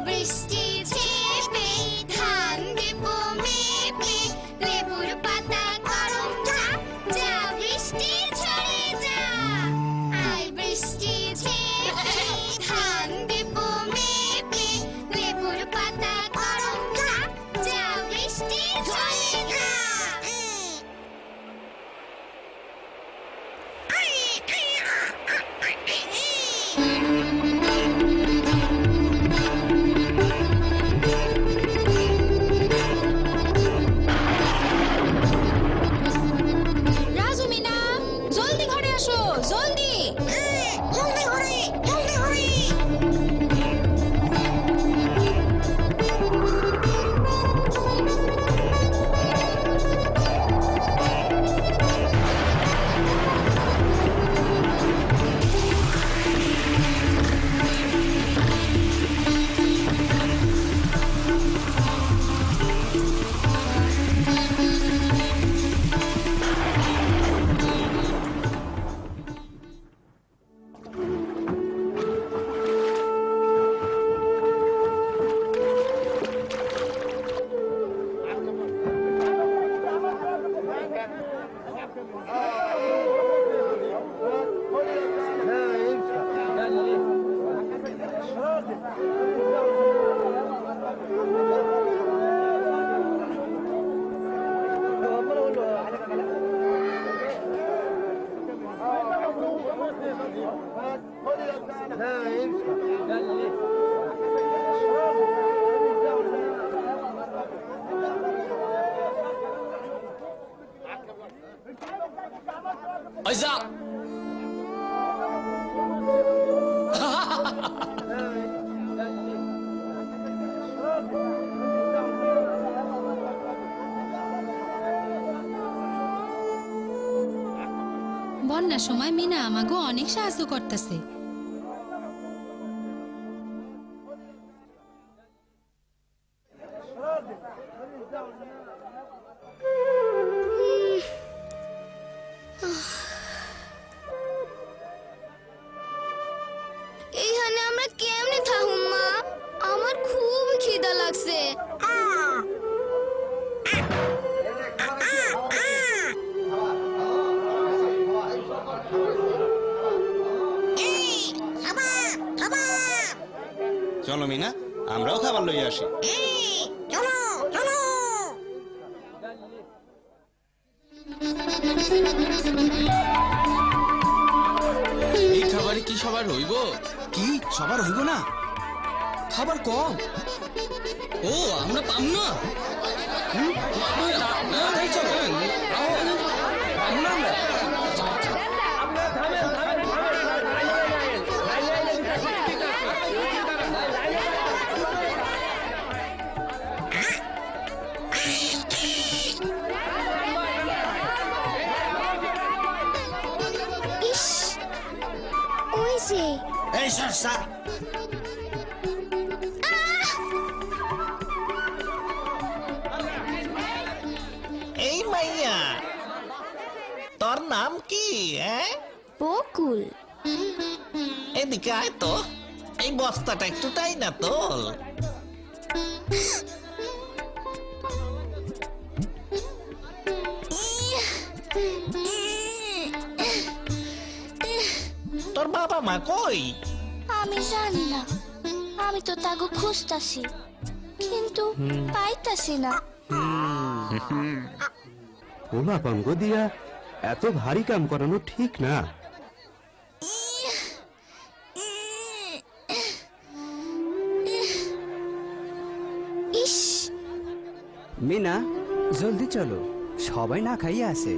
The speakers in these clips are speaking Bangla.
বৃষ্টি ঝেপে ধান দেব মেপে লেবুর পাতা গরম চা যা বৃষ্টি ঝরে যা আয় বৃষ্টি ঝেপে ধান দেব মেপে লেবুর পাতা গরম চা যা বৃষ্টি ঝরে যা রাজু মিনা জলদি ঘরে আসো জলদি জলদি হরে জলদি হরে আইজা বন্যার সময় মিনা আমাকে অনেক সাহায্য করতেছে এইখানে আমরা কেমনে থাকুম মা আমার খুব খিদা লাগছে চলো মিনা আমরাও খাবার লইয়া আসি চলো চলো এই খাবারে কি সবার হইব? কি সবার হইব না খাবার কম ও আমরা পাম না তাই চলো পাম না আমরা ইস ওই যে এই স্যার স্যার এই মাইয়া তোর নাম কি বকুল এদিকে আয় তো এই বস্তাটা একটু তাই না তোল তোর বাবা মা কই আমি জানি না আমি তো তাগো খুঁজতাছি কিন্তু পাইতাছি না ওমা পাঙ্গ দিয়া এত ভারী কাম করানো ঠিক না ইস মিনা জলদি চলো সবাই না খাইয়ে আছে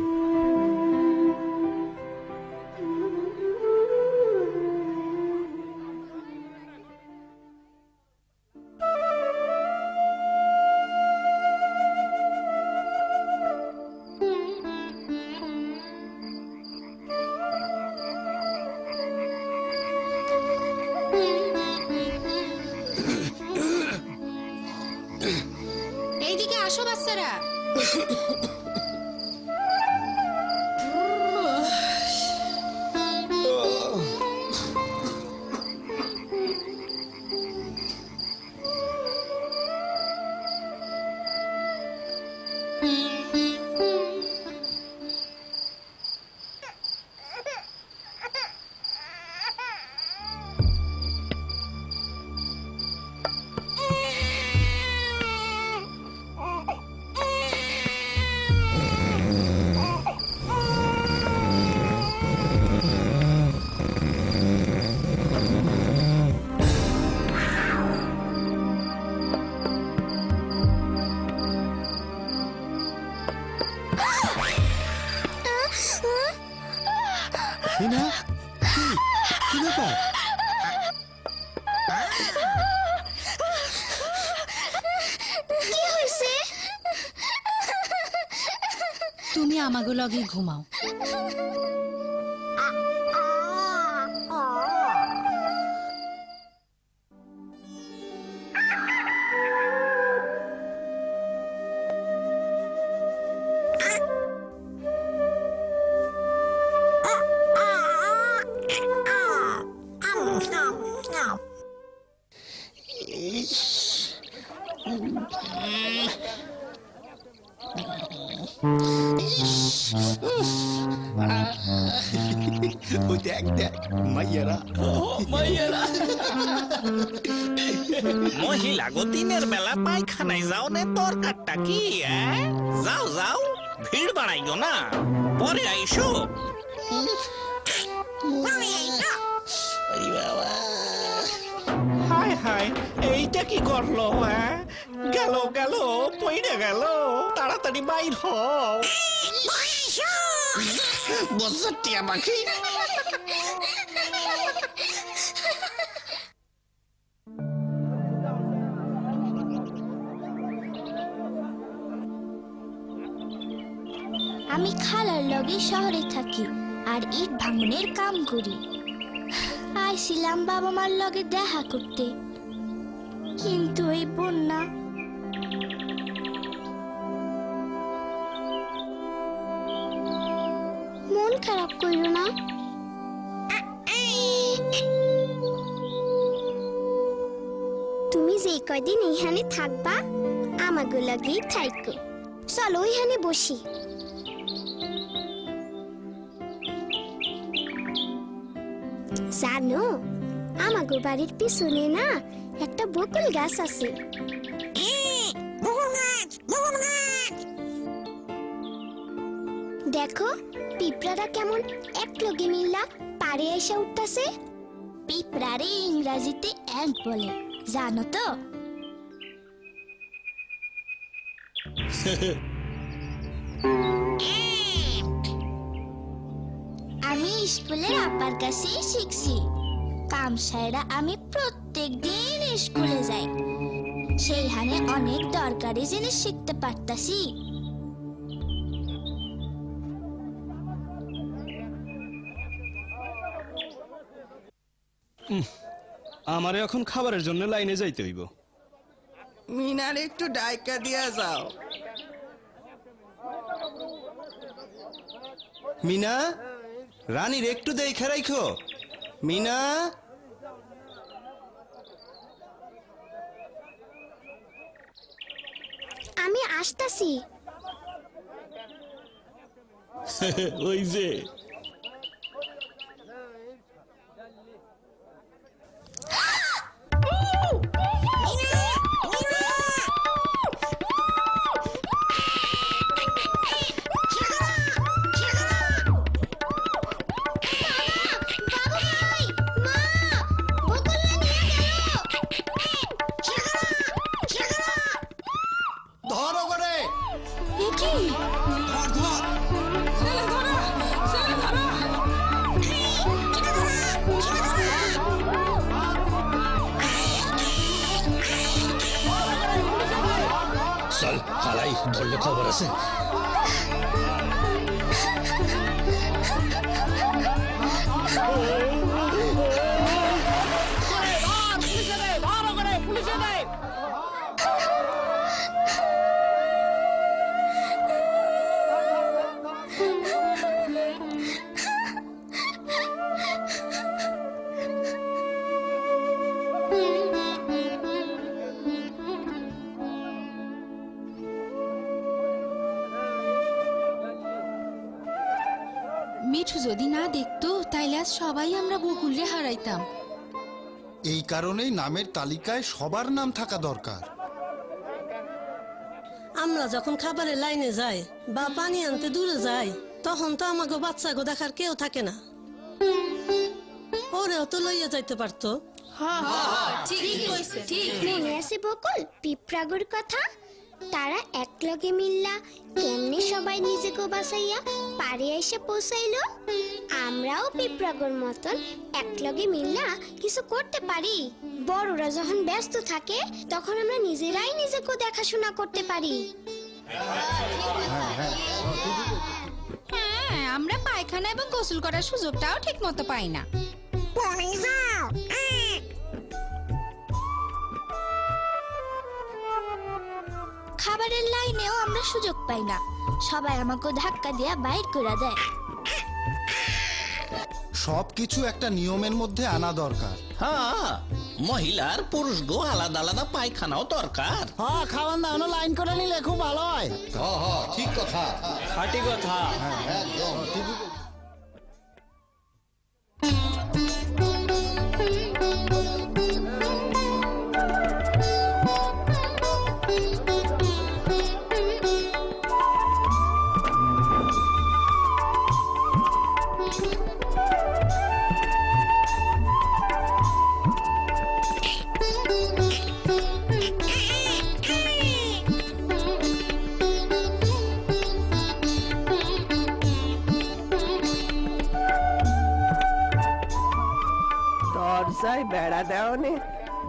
এইদিকে আসো বাচ্চারা তুমি আমাগো লগে ঘুমাও। ওই দেখ দেখ মাইয়ারা মহিলা গো দিনের বেলা পায়খানায় যাও নে দরকারটা কি? যাও যাও, ভিড় বাড়াইও না, পরে আইসো। হায় হায়, এইটা কি করলো? গেল গেল, পইড়ে গেল, তাড়াতাড়ি বাইর হও। বসটিয়া পাখি আমি খালার লগে শহরে থাকি আর ইট ভাঙনের কাম করি। আইছিলাম বাবা মার লগে দেখা করতে, কিন্তু এই বন্যা মন খারাপ কইরো না। তুমি যে কয়দিন এইখানে থাকবা আমাগো লাগেই থাইকো। চলো ওইখানে বসি। জানো আমাগো বাড়ির পিছনে না একটা বকুল গাছ আছে। দেখো পিঁপড়ারা কেমন একলগে মিল্লা পাড়ে এসে উঠতাছে। পিঁপড়ারে ইংরেজিতে অ্যান্ট বলে, জানো তো? আমি স্কুলের আপার কাছেই শিখছি। কামসায়রা আমি প্রত্যেক দিন স্কুলে যাই, সেইখানে অনেক দরকারি জিনিস শিখতে পারতাছি। আমারে এখন খাবারের জন্য লাইনে যাইতে হইব। মিনার একটু ডাইকা দিয়া যাও। মিনা, রানীর একটু দেখে রাখো। মিনা, আমি আসতাছি। ওই যে ধরো করে চল হালাই, ধরলে খবর আছে। মিঠু যদি না দেখতো তাইলে আজ সবাই আমরা বকুলরে হারাইতাম। এই কারণেই নামের তালিকায় সবার নাম থাকা দরকার। আমরা যখন খাবারের লাইনে যাই বা পানি আনতে দূরে যাই, তখন তো আমাকে বাচ্চাকে দেখার কেউ থাকে না। ওরেও তো লইয়া যাইতে পারতো। মনে আছে বকুল পিঁপড়াগুর কথা? তারা একলগে মিল্লা কেমনে সবাই নিজেকে বাঁচাইয়া পাড়ে এসে পৌঁছাইলো। আমরাও পিঁপড়াগুর মতন একলগে মিল্লা কিছু করতে পারি। বড়রা যখন ব্যস্ত থাকে তখন আমরা নিজেরাই নিজেকে দেখাশোনা করতে পারি। সময় আমরা পায়খানা এবং গোসল করার সুযোগটাও ঠিক মতো পাই না। খাবারের লাইনেও আমরা সুযোগ পাই না, সবাই আমাকে ধাক্কা দিয়ে বাইর করে দেয়। সবকিছু একটা নিয়মের মধ্যে আনা দরকার। হ্যাঁ, মহিলার পুরুষ গো আলাদা আলাদা পায়খানাও দরকার। হ্যাঁ, খাওয়ান দাওয়ানো লাইন করে নিলে খুব ভালো হয়। ঠিক কথা। খাঁটি কথা। একদম ঠিক। দরজায় বেড়া দেওয়ানে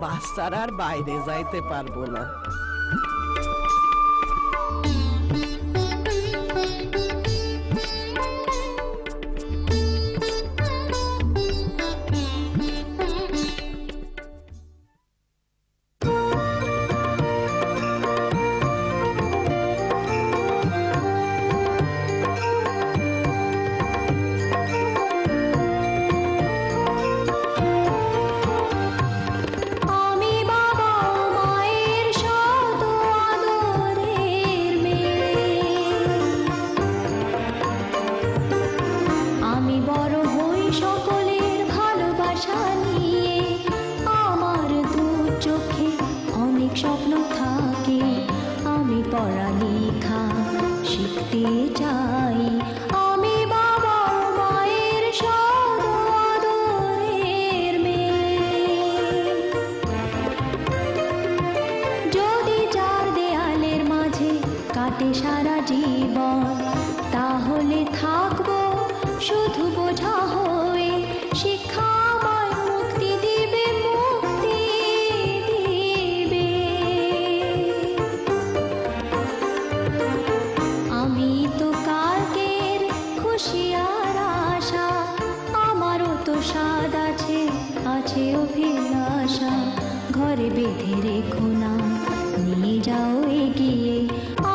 বাচ্চারা আর বাইরে যাইতে পারবো না। স্বপ্ন থাকে, আমি পড়ালেখা শিখতে চাই। আমি বাবা মায়ের সদ আদরের মেয়ে। যদি চার দেয়ালের মাঝে কাটে সারা জীবন, তাহলে থাকবো শুধু বোঝা হয়ে। শিক্ষা আমায় মুক্তি দিবে, মুক্তি দিবে। আমি তো কালকের খুশি আর আশা, আমারও তো স্বাদ আছে, আছে অভিলাষা। ঘরে বেঁধে রেখো না, নিয়ে যাও এগিয়ে।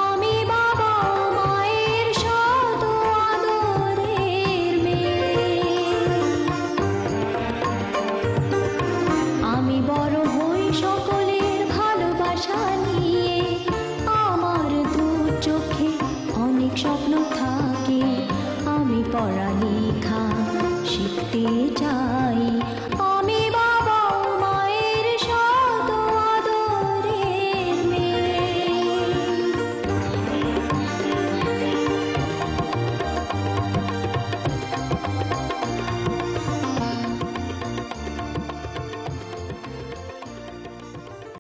আমি বাবা মায়ের সদ আদরের মেয়ে। আমি বড় হই সকলের ভালোবাসা নিয়ে। আমার দু চোখে অনেক স্বপ্ন থাকে, আমি পড়ালেখা শিখতে চাই।